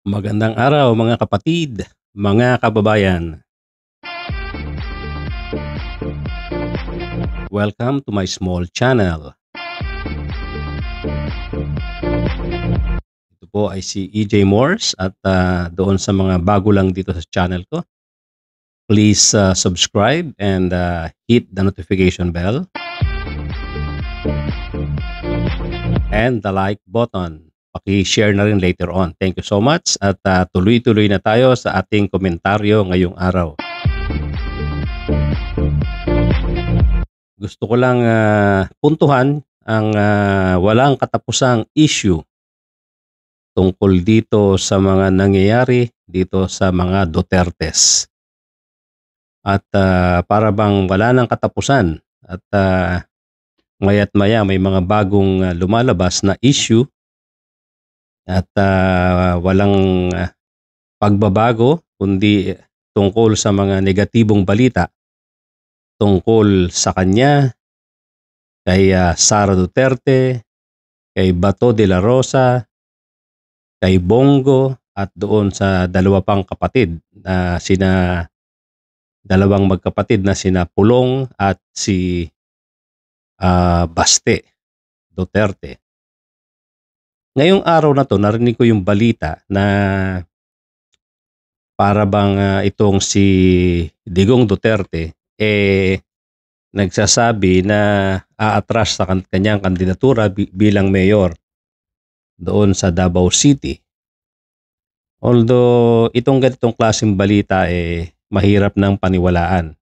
Magandang araw mga kapatid, mga kababayan. Welcome to my small channel. Ito po ay si EJ Morse at doon sa mga bago lang dito sa channel ko, please subscribe and hit the notification bell and the like button. Paki-share na rin later on. Thank you so much at tuloy-tuloy na tayo sa ating komentaryo ngayong araw. Gusto ko lang puntuhan ang walang katapusang issue tungkol dito sa mga nangyayari dito sa mga Dutertes. At para bang wala nang katapusan at maya't maya may mga bagong lumalabas na issue at walang pagbabago kundi tungkol sa mga negatibong balita tungkol sa kanya, kay Sara Duterte, kay Bato de la Rosa, kay Bongo at doon sa dalawa pang kapatid na dalawang magkapatid na sina Pulong at si Baste Duterte. Ngayong araw na to narinig ko yung balita na para bang itong si Digong Duterte nagsasabi na aatras sa kanyang kandidatura bilang mayor doon sa Davao City. Although itong ganitong klaseng balita mahirap nang paniwalaan.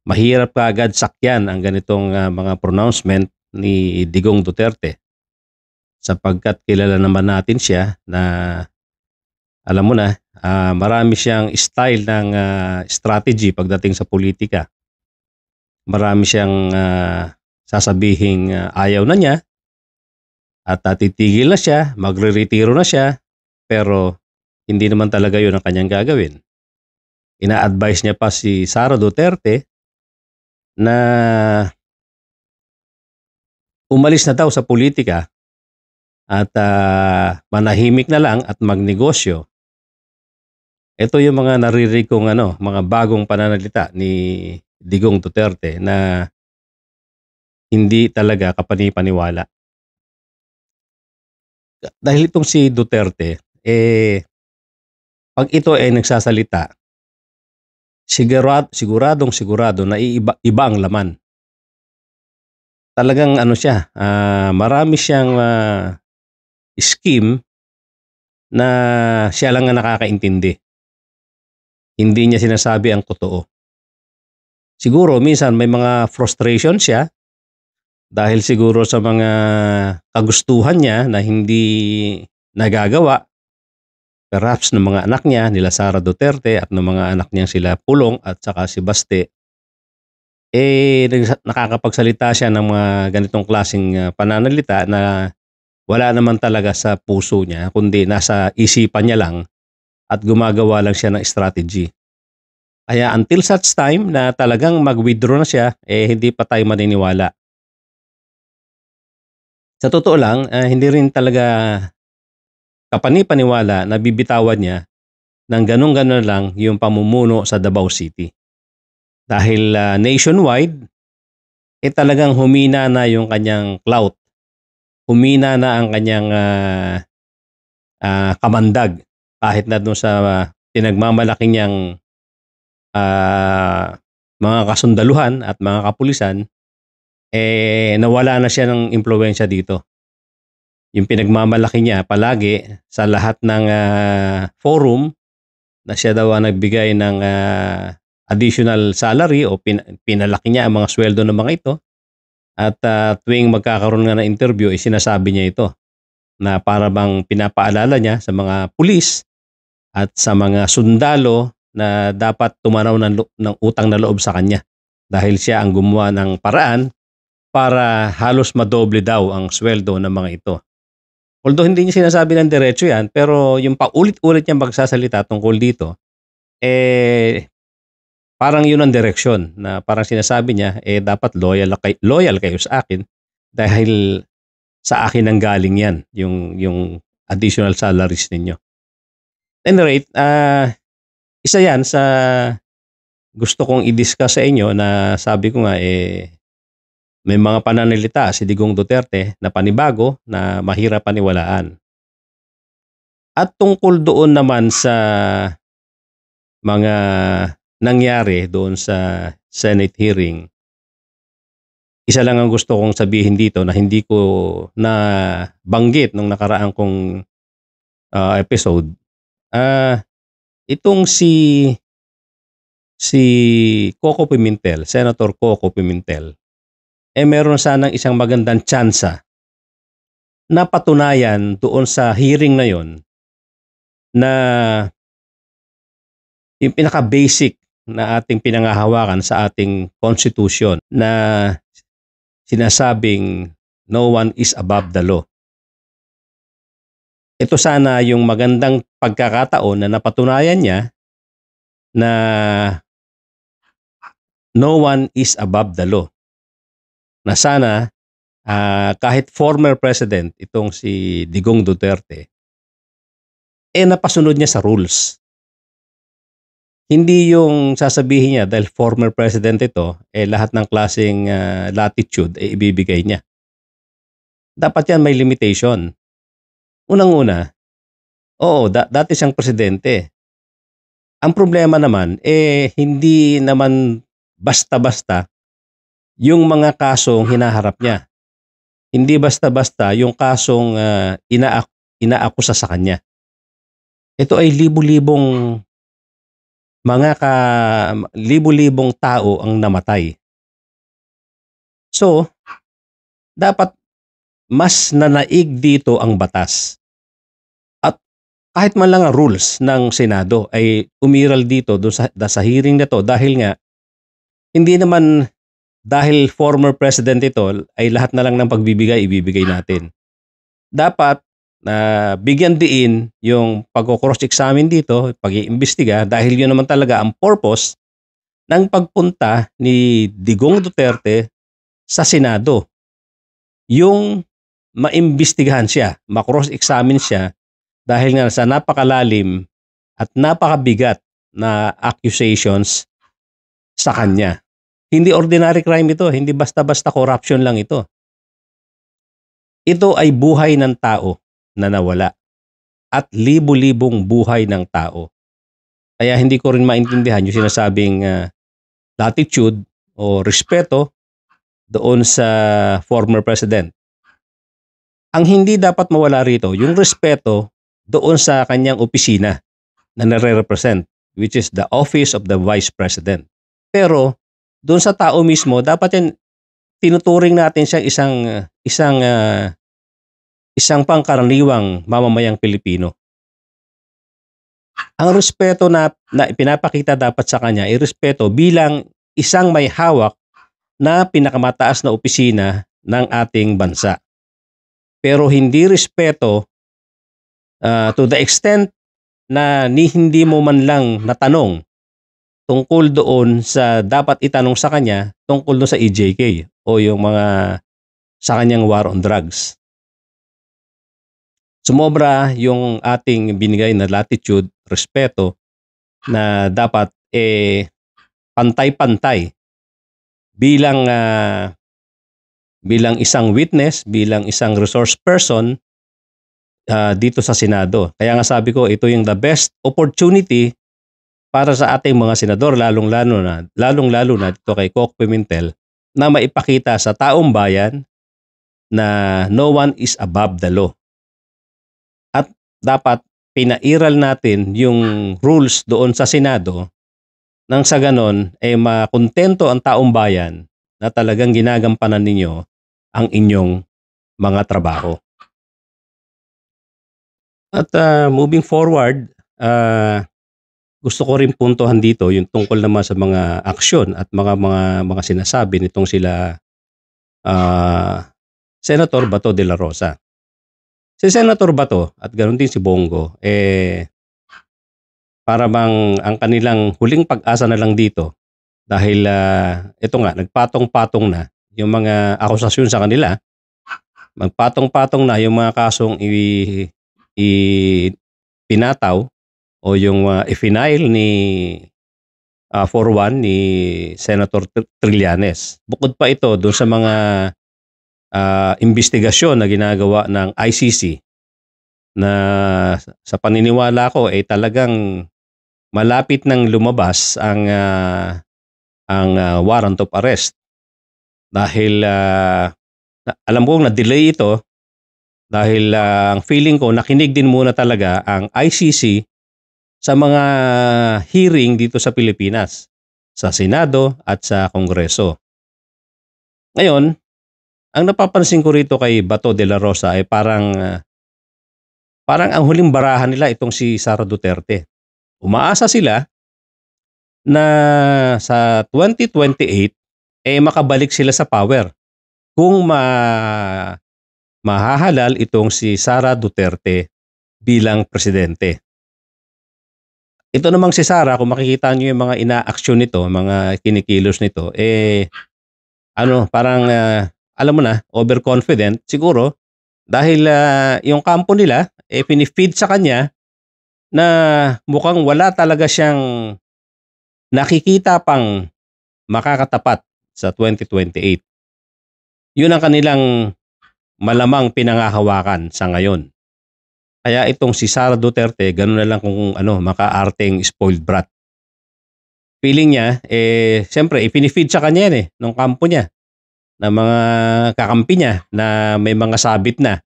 Mahirap kaagad sakyan ang ganitong mga pronouncement ni Digong Duterte sapagkat kilala naman natin siya na alam mo na marami siyang style ng strategy pagdating sa politika. Marami siyang sasabihing ayaw na niya at titigil na siya, magre-retiro na siya, pero hindi naman talaga yun ang kanyang gagawin. Ina-advise niya pa si Sara Duterte na umalis na daw sa politika at manahimik na lang at magnegosyo. Ito yung mga naririnig kong mga bagong pananalita ni Digong Duterte na hindi talaga kapani-paniwala. Dahil itong si Duterte, pag ito nagsasalita, siguradong na iba ang laman. Talagang siya, marami siyang scheme na siya lang ang nakakaintindi. Hindi niya sinasabi ang totoo. Siguro minsan may mga frustration siya dahil siguro sa mga kagustuhan niya na hindi nagagawa perhaps ng mga anak niya, nila Sara Duterte at ng mga anak niya sila Pulong at saka si Baste. Nakakapagsalita siya ng mga ganitong klaseng pananalita na wala naman talaga sa puso niya kundi nasa isipan niya lang at gumagawa lang siya ng strategy. Kaya until such time na talagang mag-withdraw na siya, hindi pa tayo maniniwala. Sa totoo lang, hindi rin talaga kapani-paniwala na bibitawan niya ng ganun-ganun lang yung pamumuno sa Davao City. Dahil nationwide, talagang humina na yung kanyang clout. Humina na ang kanyang kamandag kahit na doon sa pinagmamalaki niyang mga kasundaluhan at mga kapulisan, nawala na siya ng impluwensya dito. Yung pinagmamalaki niya palagi sa lahat ng forum na siya daw nagbigay ng additional salary o pinalaki niya ang mga sweldo ng mga ito. At tuwing magkakaroon nga ng interview, sinasabi niya ito na para bang pinapaalala niya sa mga pulis at sa mga sundalo na dapat tumanaw ng utang na loob sa kanya dahil siya ang gumawa ng paraan para halos madoble daw ang sweldo ng mga ito. Although hindi niya sinasabi ng diretso yan, pero yung paulit-ulit niyang magsasalita tungkol dito, parang yun ang direksyon na parang sinasabi niya, dapat loyal kayo sa akin dahil sa akin ang galing yan, yung additional salaries ninyo. Any rate, isa yan sa gusto kong i-discuss sa inyo na sabi ko nga may mga pananalita si Digong Duterte na panibago na mahirap paniwalaan. At tungkol doon naman sa mga nangyari doon sa Senate hearing, isa lang ang gusto kong sabihin dito na hindi ko na banggit nung nakaraan kong episode. Itong si Coco Pimentel, Senator Coco Pimentel, meron sanang isang magandang tsansa na patunayan doon sa hearing na yon na yung pinaka-basic na ating pinangahawakan sa ating constitution na sinasabing no one is above the law. Ito sana yung magandang pagkakataon na napatunayan niya na no one is above the law. Na sana kahit former president itong si Digong Duterte, napasunod niya sa rules. Hindi yung sasabihin niya dahil former president ito, lahat ng klaseng latitude ibibigay niya. Dapat yan may limitation. Unang-una, dati siyang presidente. Ang problema naman, hindi naman basta-basta yung mga kasong hinaharap niya. Hindi basta-basta yung kasong inaakusa sa kanya. Ito ay libu-libong tao ang namatay. So, dapat mas nanaig dito ang batas. At kahit man lang ang rules ng Senado ay umiral dito doon sa hearing na to dahil nga hindi naman dahil former president ito ay lahat na lang ng ibibigay natin. Dapat bigyan diin yung pag-cross-examine dito, pag-iimbestiga dahil yun naman talaga ang purpose ng pagpunta ni Digong Duterte sa Senado. Yung maimbestigahan siya, ma-cross-examine siya dahil nga sa napakalalim at napakabigat na accusations sa kanya. Hindi ordinary crime ito, hindi basta-basta corruption lang ito. Ito ay buhay ng tao na nawala at libu-libong buhay ng tao. Kaya hindi ko rin maintindihan yung sinasabing latitude o respeto doon sa former president. Ang hindi dapat mawala rito, yung respeto doon sa kanyang opisina na nare-represent, which is the office of the vice president. Pero doon sa tao mismo, dapat yan tinuturing natin siyang isang pangkaraniwang mamamayang Pilipino. Ang respeto na ipinapakita dapat sa kanya ay respeto bilang isang may hawak na pinakamataas na opisina ng ating bansa. Pero hindi respeto to the extent na hindi mo man lang natanong tungkol doon sa dapat itanong sa kanya tungkol doon sa EJK o yung mga sa kanyang war on drugs. Sumobra yung ating binigay na latitude, respeto na dapat pantay-pantay bilang isang witness, bilang isang resource person dito sa Senado. Kaya nga sabi ko, ito yung the best opportunity para sa ating mga senador, lalong-lalo na dito kay Coco Pimentel, na maipakita sa taong bayan na no one is above the law. At dapat pinairal natin yung rules doon sa Senado nang sa ganon makontento ang taong bayan na talagang ginagampanan ninyo ang inyong mga trabaho. At moving forward, gusto ko rin puntuhan dito yung tungkol naman sa mga aksyon at mga sinasabi nitong sila Senator Bato de la Rosa. Si Senator Bato at ganoon din si Bongo, para bang ang kanilang huling pag-asa na lang dito dahil ito nga, nagpatong-patong na yung mga akusasyon sa kanila. Magpatong-patong na yung mga kasong pinataw o yung e-file ni 41 ni Senator Trillanes. Bukod pa ito doon sa mga investigasyon na ginagawa ng ICC na sa paniniwala ko ay talagang malapit nang lumabas ang warrant of arrest dahil alam kong na-delay ito dahil ang feeling ko nakinig din muna talaga ang ICC sa mga hearing dito sa Pilipinas, sa Senado at sa Kongreso. Ngayon, ang napapansin ko rito kay Bato de la Rosa ay parang ang huling barahan nila itong si Sara Duterte. Umaasa sila na sa 2028 makabalik sila sa power kung mahahalal itong si Sara Duterte bilang presidente. Ito namang si Sara, kung makikita niyo yung mga ina-aksyon nito, mga kinikilos nito, parang alam mo na, overconfident siguro dahil yung kampo nila pinifeed sa kanya na mukhang wala talaga siyang nakikita pang makakatapat sa 2028. Yun ang kanilang malamang pinangahawakan sa ngayon. Kaya itong si Sara Duterte, gano'n na lang kung makaarteng spoiled brat. Feeling niya, siyempre, ipinifeed sa kanya yan nung kampo niya, na mga kakampi niya na may mga sabit na.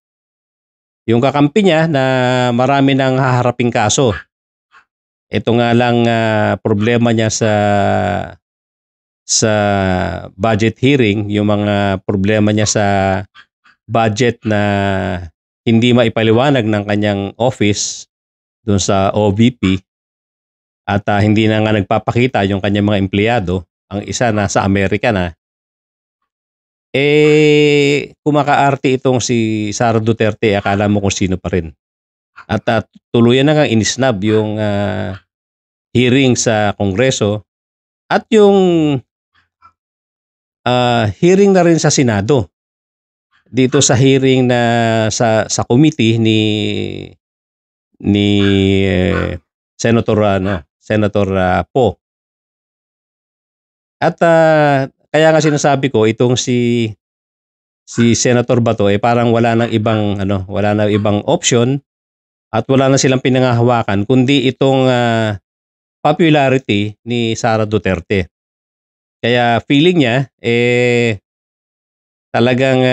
Yung kakampi niya na marami nang haharaping kaso. Ito nga lang problema niya sa budget hearing, yung mga problema niya sa budget na hindi maipaliwanag ng kanyang office doon sa OVP at hindi na nga nagpapakita yung kanyang mga empleyado. Ang isa nasa Amerika na. Kumakaarte itong si Sara Duterte, akala mo kung sino pa rin. At tuluyan na nga inisnab yung hearing sa Kongreso at yung hearing na rin sa Senado. Dito sa hearing na sa committee ni Senator Poe. At kaya nga sinasabi ko itong si Senator Bato parang wala nang ibang option at wala na silang pinangahawakan kundi itong popularity ni Sara Duterte. Kaya feeling niya talagang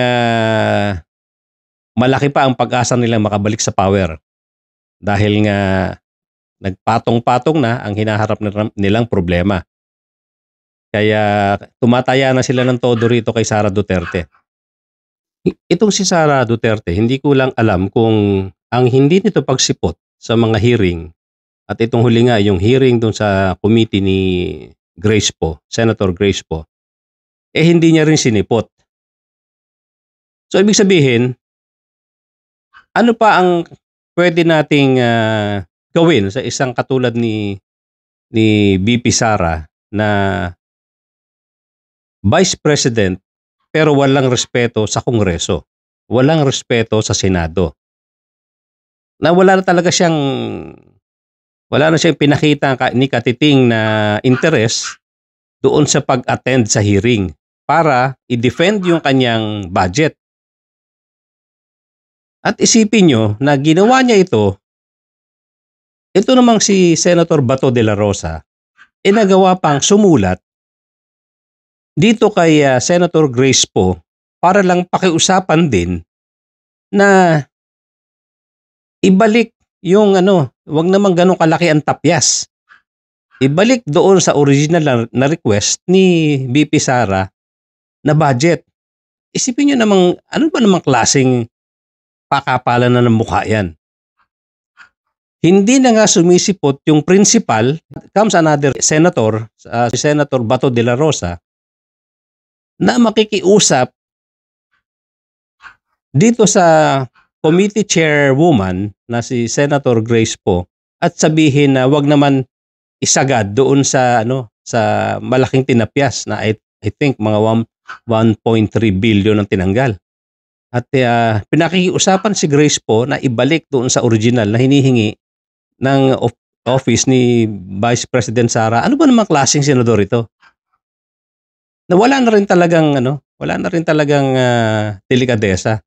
malaki pa ang pag-asa nilang makabalik sa power dahil nga nagpatong-patong na ang hinaharap nilang problema. Kaya tumataya na sila ng todo rito kay Sara Duterte. Itong si Sara Duterte, hindi ko lang alam kung ang hindi nito pagsipot sa mga hearing at itong huli nga yung hearing doon sa committee ni Grace Poe, Senator Grace Poe, hindi niya rin sinipot. So ibig sabihin, ano pa ang pwede nating gawin sa isang katulad ni VP Sara na Vice President pero walang respeto sa Kongreso, walang respeto sa Senado. Na wala na siyang pinakita ni katiting na interes doon sa pag-attend sa hearing para i-defend yung kanyang budget. At isipin nyo na ginawa niya ito namang si Senator Bato de la Rosa, nagawa pang sumulat dito kay Senator Grace Poe para lang pakiusapan din na ibalik yung wag naman ganun kalaki ang tapyas. Ibalik doon sa original na request ni VP Sara na budget. Isipin nyo namang, ano ba namang klaseng pakapalan na ng mukha yan? Hindi na nga sumisipot yung principal. Comes another senator, si Senator Bato de la Rosa, na makikiusap dito sa committee chairwoman na si Senator Grace Poe at sabihin na wag naman isagad doon sa sa malaking tinapyas na I think mga 1.3 billion ang tinanggal. At pinakikiusapan si Grace Poe na ibalik doon sa original na hinihingi ng office ni Vice President Sara. Ano ba namang klaseng senador ito? Na wala na rin talagang delikadesa.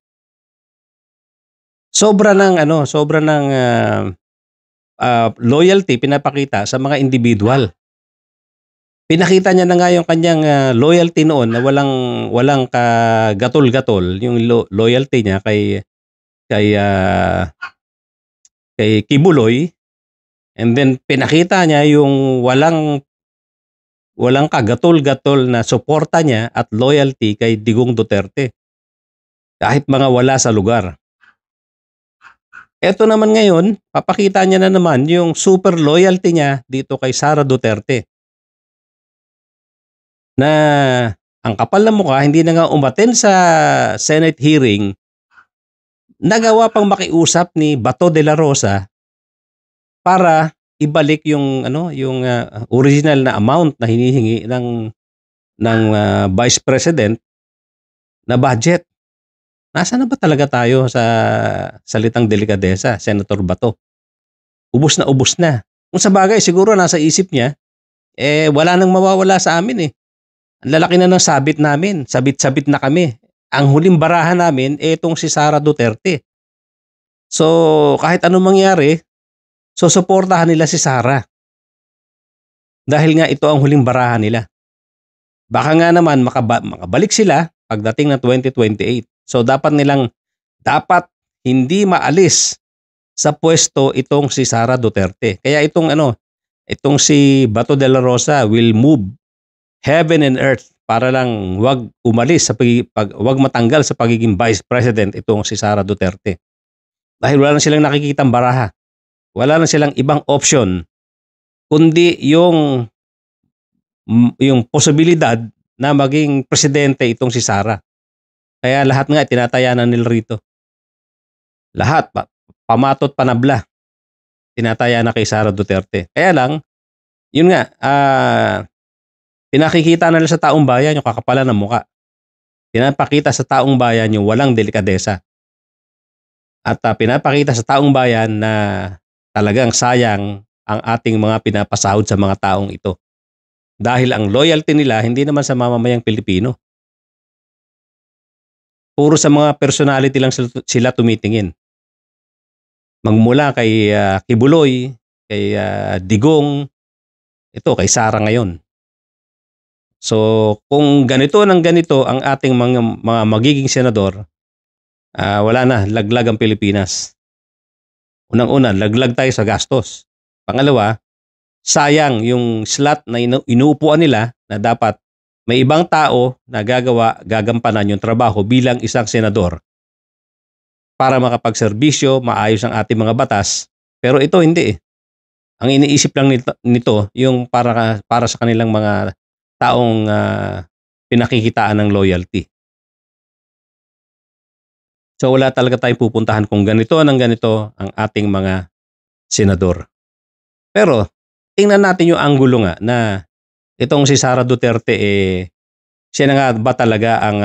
Sobra ng loyalty pinapakita sa mga individual. Pinakita niya na nga yung kanyang loyalty noon na walang kagatol-gatol, yung loyalty niya kay Kibuloy, and then pinakita niya yung walang kagatol-gatol na suporta niya at loyalty kay Digong Duterte. Kahit mga wala sa lugar. Eto naman ngayon, papakita niya na naman yung super loyalty niya dito kay Sara Duterte. Na ang kapal ng mukha, hindi na nga umattend sa Senate hearing, nagawa pang makiusap ni Bato de la Rosa para ibalik yung original na amount na hinihingi ng Vice President na budget. Nasaan na ba talaga tayo sa salitang delikadesa, Senator Bato? Ubus na. Kung sa bagay, siguro nasa isip niya, wala nang mawawala sa amin eh. Ang lalaki na ng sabit namin, sabit-sabit na kami. Ang huling barahan namin, itong si Sara Duterte. So, kahit anong mangyari, susuportahan nila si Sara. Dahil nga ito ang huling barahan nila. Baka nga naman makabalik sila pagdating ng 2028. So dapat hindi maalis sa pwesto itong si Sara Duterte. Kaya itong si Bato de la Rosa will move heaven and earth para lang wag matanggal sa pagiging Vice President itong si Sara Duterte. Dahil wala na silang nakikitang baraha. Wala na silang ibang option kundi yung posibilidad na maging presidente itong si Sara. Kaya lahat nga tinatayanan nila rito. Lahat, pamatot panabla, tinataya na kay Sara Duterte. Kaya lang, yun nga, pinakikita nila sa taong bayan yung kakapalan ng muka. Pinapakita sa taong bayan yung walang delikadesa. At pinapakita sa taong bayan na talagang sayang ang ating mga pinapasahod sa mga taong ito. Dahil ang loyalty nila hindi naman sa mamamayang Pilipino. Puro sa mga personality lang sila tumitingin. Magmula kay Kibuloy, kay Digong, ito kay Sara ngayon. So kung ganito ang ating mga magiging senador, wala na, laglag ang Pilipinas. Unang-una, laglag tayo sa gastos. Pangalawa, sayang yung slot na inuupuan nila na dapat may ibang tao na gagampanan yung trabaho bilang isang senador para makapagserbisyo, maayos ang ating mga batas. Pero ito hindi eh. Ang iniisip lang nito yung para sa kanilang mga taong pinakikitaan ng loyalty. So wala talaga tayong pupuntahan kung ganito ang ating mga senador. Pero tingnan natin yung anggulo nga na itong si Sara Duterte siya na nga ba talaga ang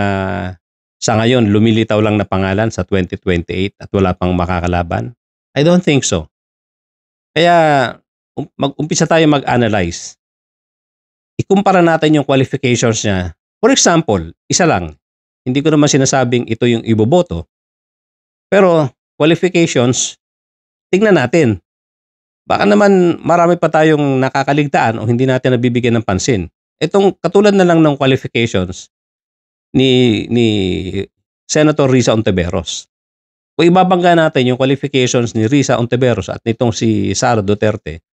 sa ngayon lumilitaw lang na pangalan sa 2028 at wala pang makakalaban? I don't think so. Kaya mag-umpisa tayo mag-analyze. Ikumpara natin yung qualifications niya. For example, isa lang. Hindi ko naman sinasabing ito yung iboboto. Pero qualifications, tingnan natin. Baka naman marami pa tayong nakakaligtaan o hindi natin nabibigyan ng pansin. Itong katulad na lang ng qualifications ni Senator Risa Ontiveros. Kung ibabangga natin yung qualifications ni Risa Ontiveros at nitong si Sara Duterte,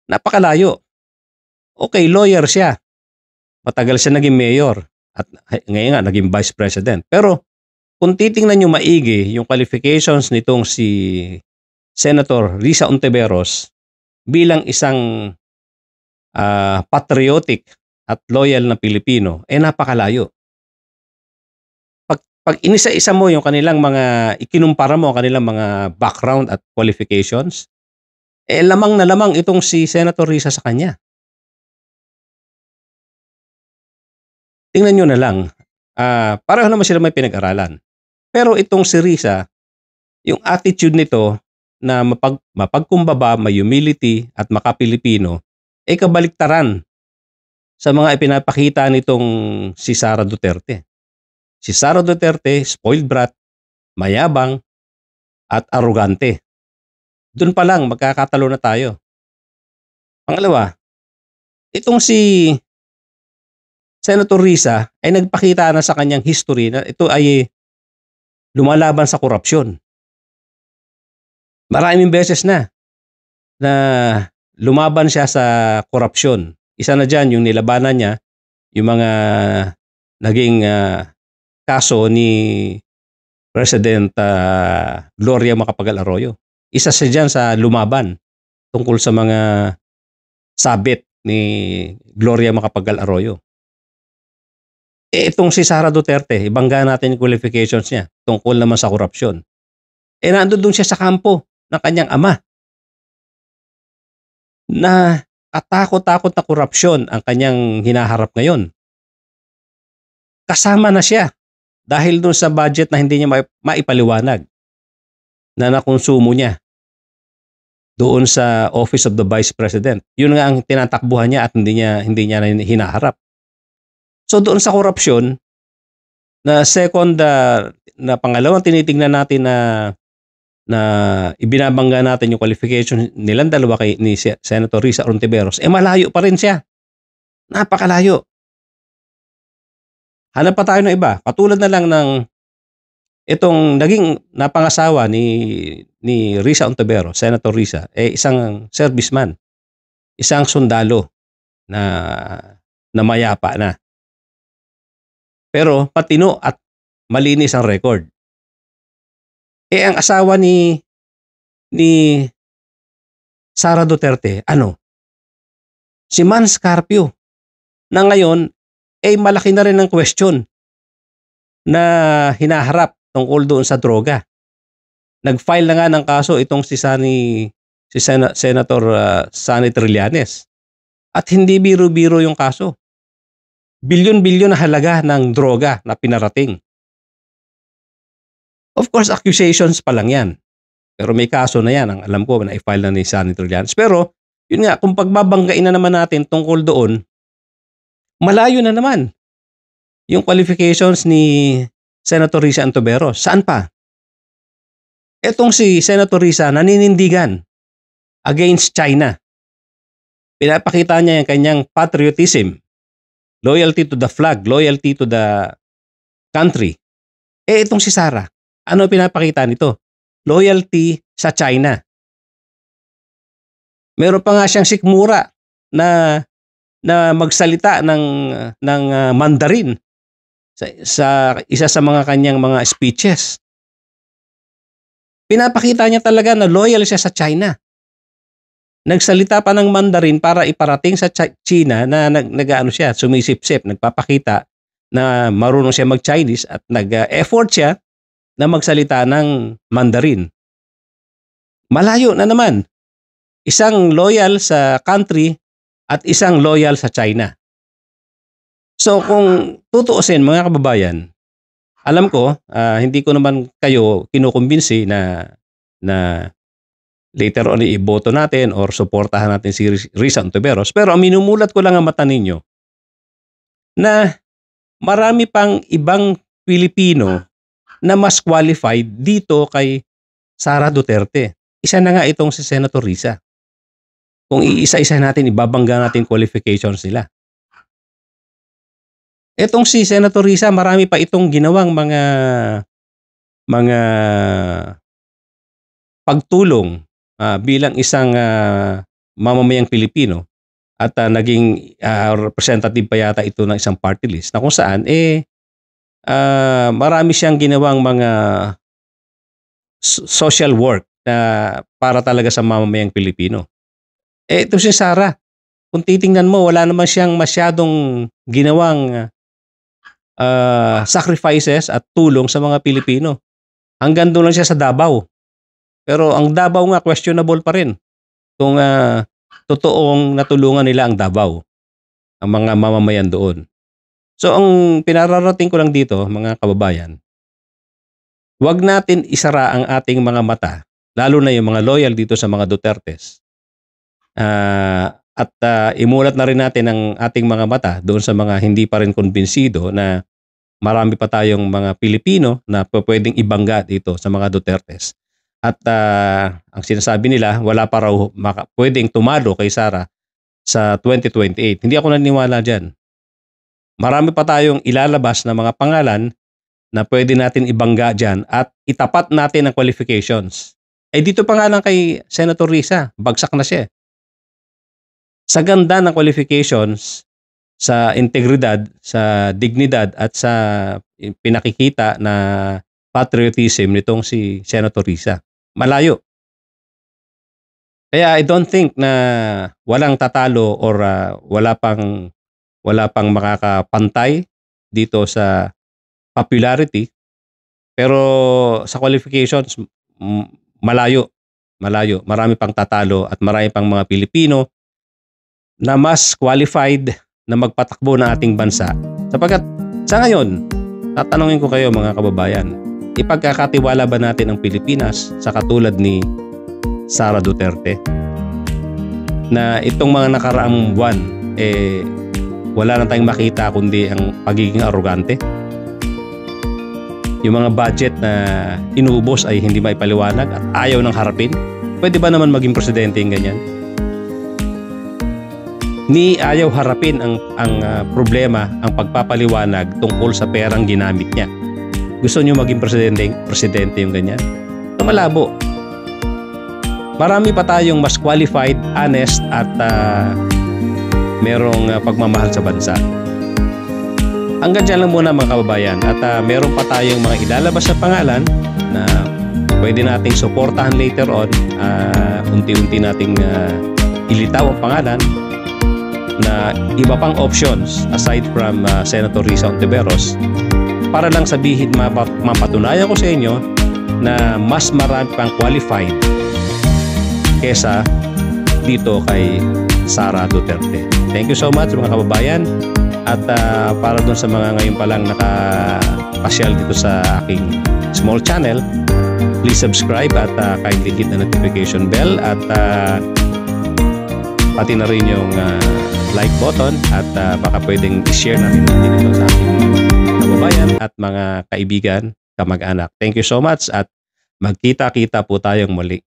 napakalayo. Okay, lawyer siya. Matagal siya naging mayor at ngayon nga naging vice president. Pero kung titingnan nyo maigi yung qualifications nitong si Senator Risa Ontiveros bilang isang patriotic at loyal na Pilipino, napakalayo. Pag inisa-isa mo yung kanilang ikinumpara mo ang kanilang mga background at qualifications, lamang na lamang itong si Senator Risa sa kanya. Tingnan nyo na lang, pareho naman sila may pinag-aralan. Pero itong si Risa, yung attitude nito, na mapagkumbaba, may humility at makapilipino, kabaliktaran sa mga ipinapakita nitong si Sara Duterte. Si Sara Duterte, spoiled brat, mayabang, at arugante. Doon pa lang magkakatalo na tayo. Pangalawa, itong si Senator Risa ay nagpakita na sa kanyang history na ito ay lumalaban sa korupsyon. Maraming beses na lumaban siya sa korupsyon. Isa na dyan yung nilabanan niya, yung mga naging kaso ni President Gloria Macapagal-Arroyo. Isa siya dyan sa lumaban tungkol sa mga sabit ni Gloria Macapagal-Arroyo. Itong si Sara Duterte, ibangga natin yung qualifications niya tungkol naman sa korupsyon. Nandun siya sa kampo ng kanyang ama na katakot-takot na korupsyon ang kanyang hinaharap ngayon. Kasama na siya dahil dun sa budget na hindi niya maipaliwanag na nakonsumo niya doon sa Office of the Vice President. Yun nga ang tinatakbuhan niya at hindi niya hinaharap. So doon sa korupsyon, na second, na pangalawang tinitingnan natin na ibinabangga natin yung qualification nilang dalawa ni Senator Risa Hontiveros, malayo pa rin siya. Napakalayo. Hanap pa tayo ng iba. Katulad na lang ng itong naging napangasawa ni Risa Hontiveros, Senator Risa, isang serviceman, isang sundalo na mayapa na. Pero patino at malinis ang record. Ang asawa ni Sara Duterte, si Mans Carpio, na ngayon malaki na rin ang question na hinaharap tungkol doon sa droga. Nag-file na nga ng kaso itong si Senator Sonny Trillanes. At hindi biro-biro yung kaso. Bilyon-bilyon na halaga ng droga na pinarating. Of course, accusations pa lang yan. Pero may kaso na yan. Ang alam ko na i-file na ni Sonny Trillanes. Pero, yun nga, kung pagbabanggain na naman natin tungkol doon, malayo na naman yung qualifications ni Senator Risa Hontiveros. Saan pa? Etong si Senator Risa naninindigan against China. Pinapakita niya yung kanyang patriotism, loyalty to the flag, loyalty to the country. Itong si Sara, ano pinapakita nito? Loyalty sa China. Meron pa nga siyang sikmura na magsalita ng Mandarin sa isa sa mga kanyang mga speeches. Pinapakita niya talaga na loyal siya sa China. Nagsalita pa ng Mandarin para iparating sa China na siya, sumisip-sip, nagpapakita na marunong siya mag-Chinese at nag-effort siya na magsalita ng Mandarin. Malayo na naman. Isang loyal sa country at isang loyal sa China. So kung tutuusin mga kababayan, alam ko, hindi ko naman kayo kinukumbinsi na later on iboto natin or suportahan natin si Risa Hontiveros. Pero ang minumulat ko lang ang mata ninyo na marami pang ibang Pilipino na mas qualified dito kay Sara Duterte. Isa na nga itong si Senator Risa. Kung iisa-isa natin, ibabangga natin qualifications nila. Itong si Senator Risa, marami pa itong ginawang mga pagtulong bilang isang mamamayang Pilipino at naging representative pa yata ito ng isang party list na kung saan marami siyang ginawang mga social work na para talaga sa mamamayang Pilipino. Ito si Sara, kung titingnan mo, wala naman siyang masyadong ginawang sacrifices at tulong sa mga Pilipino. Hanggang doon lang siya sa Davao. Pero ang Davao nga questionable pa rin kung totoong natulungan nila ang Davao, ang mga mamamayan doon. So ang pinararating ko lang dito, mga kababayan, huwag natin isara ang ating mga mata lalo na yung mga loyal dito sa mga Dutertes. Imulat na rin natin ang ating mga mata doon sa mga hindi pa rin kumbinsido na marami pa tayong mga Pilipino na pwedeng ibangga dito sa mga Dutertes. At ang sinasabi nila, wala pa raw pwedeng tumalo kay Sara sa 2028. Hindi ako naniniwala dyan. Marami pa tayong ilalabas na mga pangalan na pwede natin ibangga dyan at itapat natin ang qualifications. Dito pa nga lang kay Senator Risa, bagsak na siya. Sa ganda ng qualifications, sa integridad, sa dignidad at sa pinakikita na patriotism nitong si Senator Risa, malayo. Kaya I don't think na walang tatalo or wala pang makakapantay dito sa popularity, pero sa qualifications malayo. Marami pang tatalo at marami pang mga Pilipino na mas qualified na magpatakbo ng ating bansa. Sapagkat sa ngayon, tatanungin ko kayo mga kababayan, ipagkakatiwala ba natin ang Pilipinas sa katulad ni Sara Duterte? Na itong mga nakaraang buwan, wala na tayong makita kundi ang pagiging arrogante. Yung mga budget na inuubos ay hindi maipaliwanag at ayaw ng harapin. Pwede ba naman maging presidente yung ganyan? Ni ayaw harapin ang problema, ang pagpapaliwanag tungkol sa perang ginamit niya. Gusto niyo maging presidente yung ganyan? Malabo. Marami pa tayong mas qualified, honest at merong pagmamahal sa bansa. Hanggang dyan lang muna mga kababayan at meron pa tayong mga ilalabas sa pangalan na pwede nating suportahan later on. Unti-unti nating ilitaw ang pangalan na iba pang options aside from Senator Risa Hontiveros para lang sabihin, mapatunayan ko sa inyo na mas marami pang qualified kesa dito kay Sara Duterte. Thank you so much mga kababayan. At para dun sa mga ngayon pa lang nakapasyal dito sa aking small channel, please subscribe at kindly hit the notification bell at pati na rin yung like button at baka pwedeng i-share natin dito sa ating kababayan at mga kaibigan, kamag-anak. Thank you so much at magkita-kita po tayong muli.